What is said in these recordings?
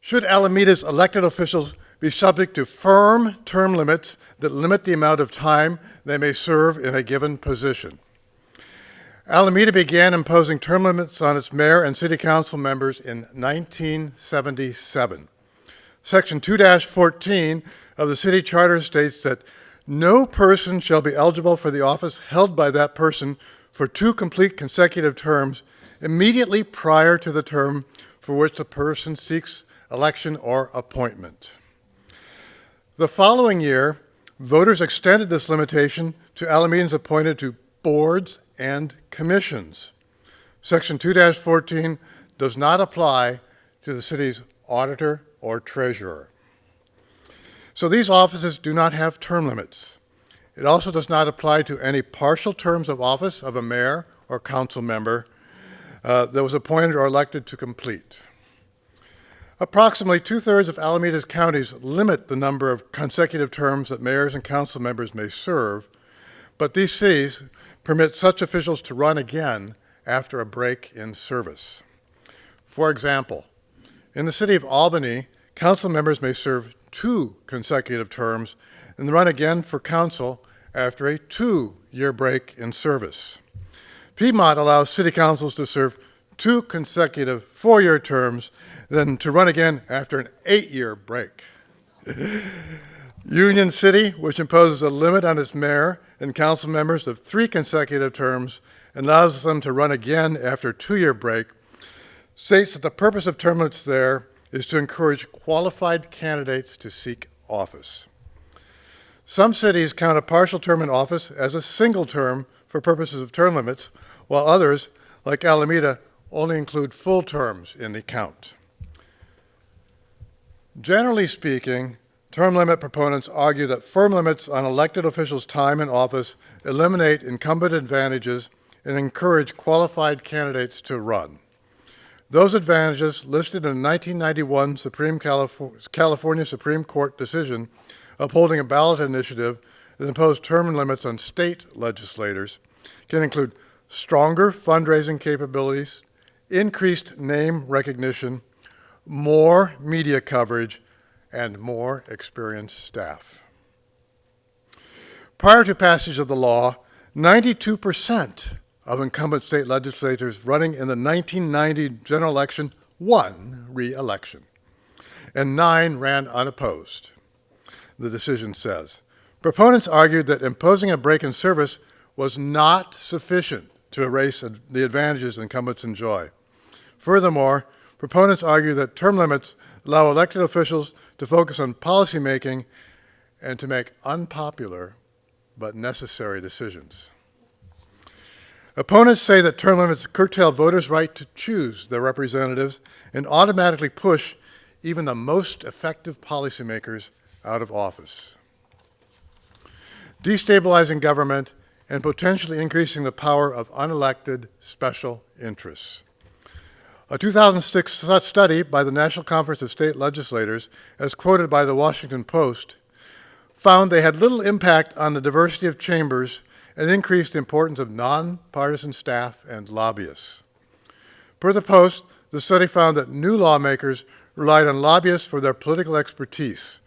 Should Alameda's elected officials be subject to firm term limits that limit the amount of time they may serve in a given position? Alameda began imposing term limits on its mayor and city council members in 1977. Section 2-14 of the city charter states that no person shall be eligible for the office held by that person for 2 complete consecutive terms immediately prior to the term for which the person seeks election or appointment. The following year, voters extended this limitation to Alamedans appointed to boards and commissions. Section 2-14 does not apply to the city's auditor or treasurer. So these offices do not have term limits. It also does not apply to any partial terms of office of a mayor or council member that was appointed or elected to complete. Approximately 2/3 of Alameda's counties limit the number of consecutive terms that mayors and council members may serve, but these cities permit such officials to run again after a break in service. For example, in the city of Albany, council members may serve 2 consecutive terms and run again for council after a 2-year break in service. Piedmont allows city councils to serve 2 consecutive 4-year terms, then to run again after an 8-year break. Union City, which imposes a limit on its mayor and council members of 3 consecutive terms and allows them to run again after a 2-year break, states that the purpose of term limits there is to encourage qualified candidates to seek office. Some cities count a partial term in office as a single term for purposes of term limits, while others, like Alameda, only include full terms in the count. Generally speaking, term limit proponents argue that firm limits on elected officials' time in office eliminate incumbent advantages and encourage qualified candidates to run. Those advantages, listed in a 1991 California Supreme Court decision upholding a ballot initiative that imposed term limits on state legislators, can include stronger fundraising capabilities, increased name recognition, more media coverage, and more experienced staff. Prior to passage of the law, 92% of incumbent state legislators running in the 1990 general election won re-election, and 9 ran unopposed. The decision says, proponents argued that imposing a break in service was not sufficient to erase the advantages incumbents enjoy. Furthermore, proponents argue that term limits allow elected officials to focus on policymaking and to make unpopular but necessary decisions. Opponents say that term limits curtail voters' right to choose their representatives and automatically push even the most effective policymakers out of office, destabilizing government and potentially increasing the power of unelected special interests. A 2006 study by the National Conference of State Legislators, as quoted by the Washington Post, found they had little impact on the diversity of chambers and increased the importance of nonpartisan staff and lobbyists. Per the Post, the study found that new lawmakers relied on lobbyists for their political expertise,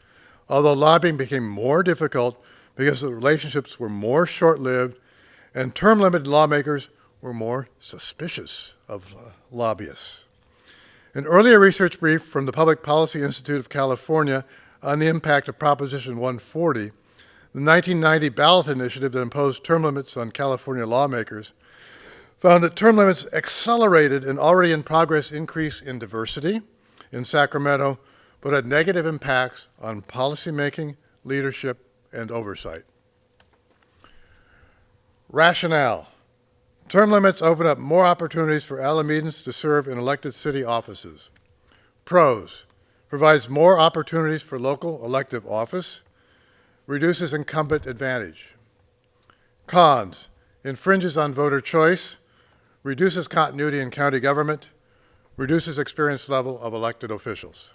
although lobbying became more difficult because the relationships were more short-lived and term-limited lawmakers were more suspicious of lobbyists. An earlier research brief from the Public Policy Institute of California on the impact of Proposition 140, the 1990 ballot initiative that imposed term limits on California lawmakers, found that term limits accelerated an already in progress increase in diversity in Sacramento, but had negative impacts on policymaking, leadership, and oversight. Rationale. Term limits open up more opportunities for Alamedans to serve in elected city offices. Pros. Provides more opportunities for local elective office. Reduces incumbent advantage. Cons. Infringes on voter choice. Reduces continuity in county government. Reduces experience level of elected officials.